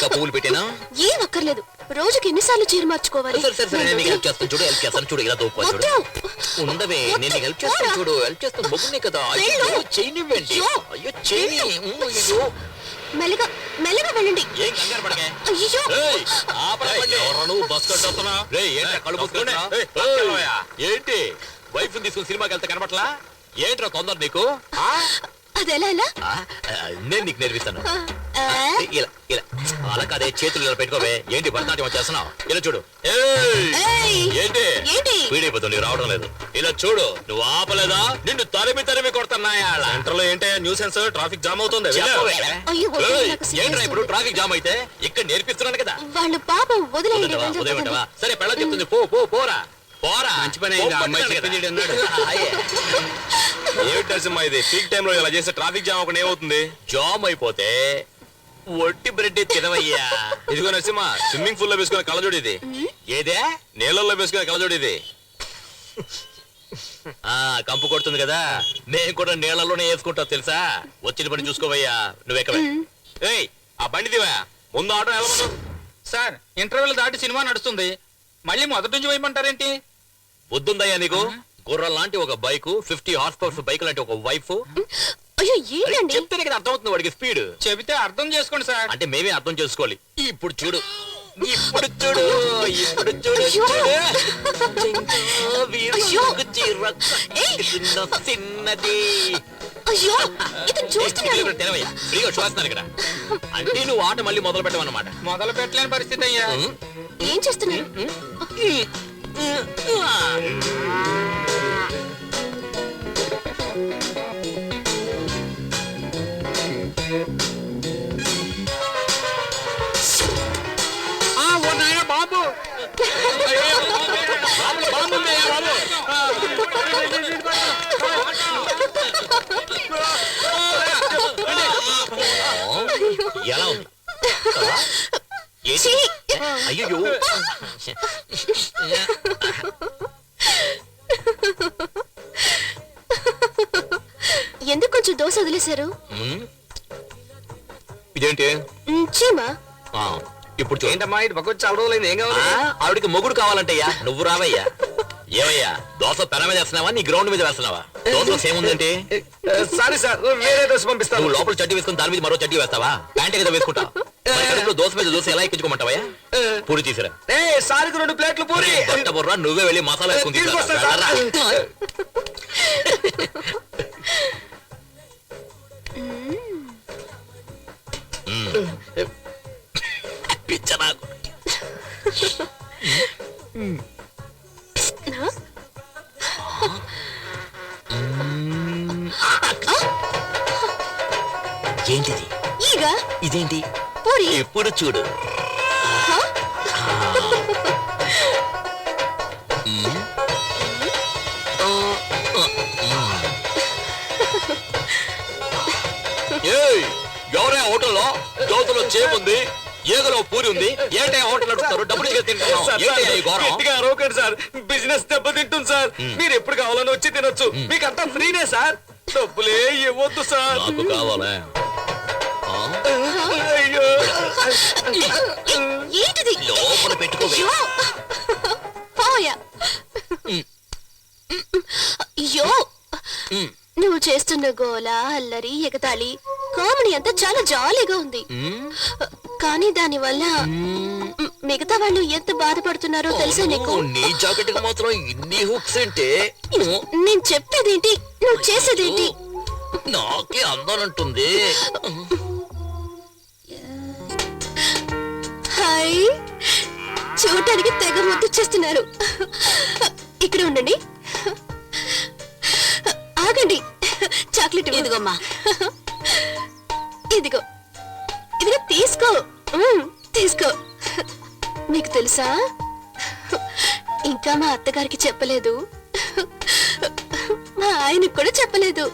ఇంకా పువ్వులు పెట్టేనా? ఏం అక్కర్లేదు. రోజుకి ఎన్నిసార్లు చీర మార్చుకోవాలి? సరే నేను నీకు హెల్ప్ చేస్తాను. చూడు హెల్ప్ చేస్తాను. చూడు ఇలా తోపు చూడు. ఉండవే, నేను నీకు హెల్ప్ చేస్తాను. చూడు హెల్ప్ చేస్తాను. మొగ్గునే కదా. అయ్యో చేయనివ్వండి. అయ్యో చేయని. అయ్యో మెల్లగా మెల్లగా వెళ్ళండి. ఏం కంగారు పడకే. అయ్యో ఎవరు బస్ కట్టొస్తున్నా? ఏంట్రా కళ్ళు పూసుకుంటున్నా? ఏంటి వైఫ్ తీసుకుని సినిమాకి వెళ్తే కనబట్లా? ఏంట్రా తొందర నీకు? అదెలా ఎలా? నేను నీకు నేర్పిస్తాను. ఇలా ఇలా అలా కాదే, చేతులు ఇలా పెట్టుకోవే. ఏంటి భరతనాట్యం చేస్తున్నావు? ఇలా చూడు. ఏంటి పీడిపోతుంది రావడం లేదు. ఇలా చూడు. నువ్వు ఆపలేదా? నిన్ను తరిమి కొడుతున్నాయా? సెంటర్ లో ఏంటి న్యూసెన్స్? ట్రాఫిక్ జామ్ అవుతుంది. ఏంట్రా ఇప్పుడు ట్రాఫిక్ జామ్ అయితే? ఇక్కడ నేర్పిస్తున్నాను కదా. వాళ్ళు పాపం వదిలేయండి. సరే పెళ్ళ చెప్తుంది. పోరా పోరా. మంచి పని అయింది. అమ్మాయి చెప్పింది అన్నాడు. ఏమిటి నరసింహ ఇది? పీక్ టైమ్ లో ఇలా చేస్తే ట్రాఫిక్ జామ్ ఒకటి ఏమవుతుంది? జామ్ అయిపోతే ఒట్టి బ్రెడ్ తినవయ్యా. ఇదిగో నరసింహ, స్విమ్మింగ్ పూల్ లో వేసుకునే కళ్ళజోడు ఇది. ఏదే? నీళ్ళల్లో వేసుకునే కళ్ళజోడు ఇది. కంపు కొడుతుంది కదా, నేను కూడా నీళ్ళలోనే వేసుకుంటా తెలుసా. వచ్చిన పని చూసుకోవయ్యా. నువ్వెక్కవే. ఏయ్ ఆ బండి దివా. ముందు ఆటో వెళ్ళమను. సార్ ఇంటర్వెల్ దాటి సినిమా నడుస్తుంది, మళ్ళీ మొదటి నుంచి వేయమంటారేంటి? బుద్ధుందయ్యా నీకు? గుర్ర లాంటి ఒక బైక్, 50 హార్స్ పవర్స్ బైక్ లాంటి ఒక వైఫ్. అయ్యో ఏంటండి? చెప్తేనే కదా అర్థం అవుతుంది వాడికి స్పీడ్. చెబితే అర్థం చేసుకోండి సార్. అంటే మేమే అర్థం చేసుకోవాలి. ఇప్పుడు చూడు చిన్నది. అయ్యో ఇతను చూస్తున్నాడు. చూస్తున్నాను ఇక్కడ. అంటే నువ్వు ఆట మళ్ళీ మొదలు పెట్టమన్నమాట. మొదలు పెట్టలేని పరిస్థితి అయ్యా. ఏం చేస్తున్నారు? బాబు ఎలా ఉంది? అయ్యో ఎందుకు కొంచెం దోశ వదిలేశారు? ఇదేంటి? చీమా. ఇప్పుడు ఏంటమ్మా ఇది పక్క చాలా రోజులైంది. ఏం కావాలి? ఆవిడికి మొగుడు కావాలంటయ్యా. నువ్వు రావయ్యా. ఏమయ్యా దోశ పెన మీద వేస్తున్నావా, నీ గ్రౌండ్ మీద వేస్తున్నావా? దోశ సేమ్ ఉందంటే సారీ సార్, వేరే దోశ పంపిస్తాను. నువ్వు లోపల చడ్డీ వేసుకుని దాని మీద మరో చడ్డీ వేస్తావా? ప్యాంట్ కదా వేసుకుంటావు. దోశ మీద దోశ ఎలా ఎక్కించుకోమంటావా? పూరి తీసిరా. సారికి 2 ప్లేట్లు పూరి. బుర్రా నువ్వే వెళ్ళి మసాలా వేసుకుని తీసుకొస్తా. పిచ్చ నాకు. ఏంటిది? ఈగా. ఇదేంటి? పూరి. ఎప్పుడు చూడు. ఎవరే హోటల్లో దోశలో చేముంది, ఏగలో పూరి ఉంది. ఏంటే హోటల్ నడుపుతారు? డబ్బులు తింటున్నారు సార్. బిజినెస్ దెబ్బతింటుంది సార్. మీరు ఎప్పుడు కావాలని వచ్చి తినొచ్చు. మీకంతా ఫ్రీనే సార్. డబ్బులే ఇవ్వద్దు సార్. నాకు కావాలా? అయ్యో ఏంటిది? లోపల పెట్టుకోవే. అయ్యో నువ్వు చేస్తున్న గోల, అల్లరి, ఎగతాళి, కామెడీ అంతా చాలా జాలీగా ఉంది. కానీ దాని వల్ల మిగతా వాళ్ళు ఎంత బాధపడుతున్నారో తెలుసా నీకు? నీ జాకెట్ మాత్రం ఇన్ని హుక్స్ అంటే. నేను చెప్పేదేంటి, నువ్వు చేసేదేంటి? నాకే అందాలంటుంది. హాయ్, చూడటానికి తెగ ముద్దుచ్చేస్తున్నారు. ఇక్కడ ఉండండి. ఆగండి. చాక్లెట్ ఇదిగోమ్మా. ఇదిగో ఇదిగో తీసుకో. తీసుకో. మీకు తెలుసా, ఇంకా మా అత్తగారికి చెప్పలేదు, మా ఆయనకు కూడా చెప్పలేదు.